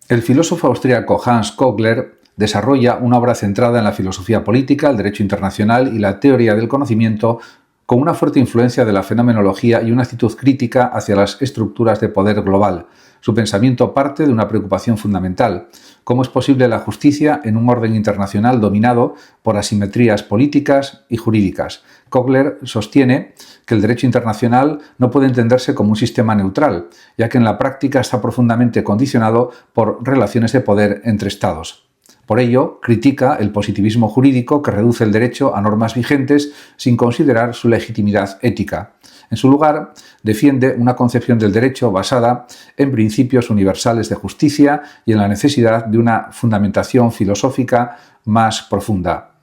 El filósofo austríaco Hans Kogler desarrolla una obra centrada en la filosofía política, el derecho internacional y la teoría del conocimiento, con una fuerte influencia de la fenomenología y una actitud crítica hacia las estructuras de poder global. Su pensamiento parte de una preocupación fundamental: ¿cómo es posible la justicia en un orden internacional dominado por asimetrías políticas y jurídicas? Kogler sostiene que el derecho internacional no puede entenderse como un sistema neutral, ya que en la práctica está profundamente condicionado por relaciones de poder entre Estados. Por ello, critica el positivismo jurídico que reduce el derecho a normas vigentes sin considerar su legitimidad ética. En su lugar, defiende una concepción del derecho basada en principios universales de justicia y en la necesidad de una fundamentación filosófica más profunda.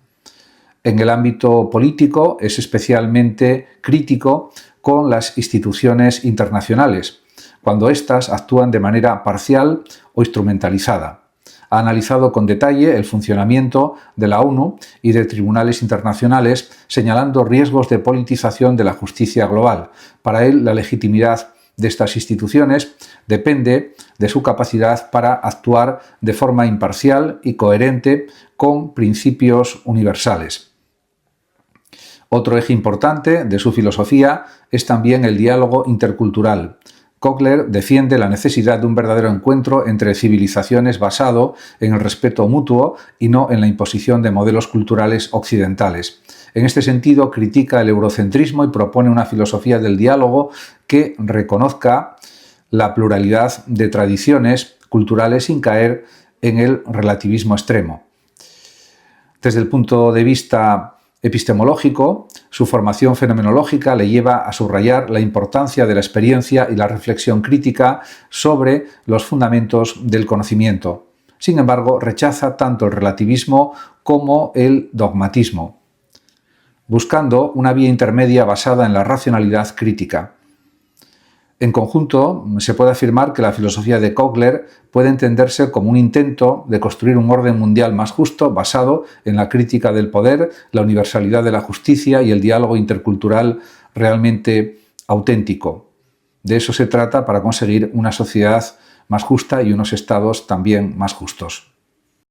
En el ámbito político es especialmente crítico con las instituciones internacionales, cuando éstas actúan de manera parcial o instrumentalizada. Ha analizado con detalle el funcionamiento de la ONU y de tribunales internacionales, señalando riesgos de politización de la justicia global. Para él, la legitimidad de estas instituciones depende de su capacidad para actuar de forma imparcial y coherente con principios universales. Otro eje importante de su filosofía es también el diálogo intercultural. Kogler defiende la necesidad de un verdadero encuentro entre civilizaciones basado en el respeto mutuo y no en la imposición de modelos culturales occidentales. En este sentido, critica el eurocentrismo y propone una filosofía del diálogo que reconozca la pluralidad de tradiciones culturales sin caer en el relativismo extremo. Desde el punto de vista epistemológico, su formación fenomenológica le lleva a subrayar la importancia de la experiencia y la reflexión crítica sobre los fundamentos del conocimiento. Sin embargo, rechaza tanto el relativismo como el dogmatismo, buscando una vía intermedia basada en la racionalidad crítica. En conjunto, se puede afirmar que la filosofía de Kogler puede entenderse como un intento de construir un orden mundial más justo basado en la crítica del poder, la universalidad de la justicia y el diálogo intercultural realmente auténtico. De eso se trata para conseguir una sociedad más justa y unos estados también más justos.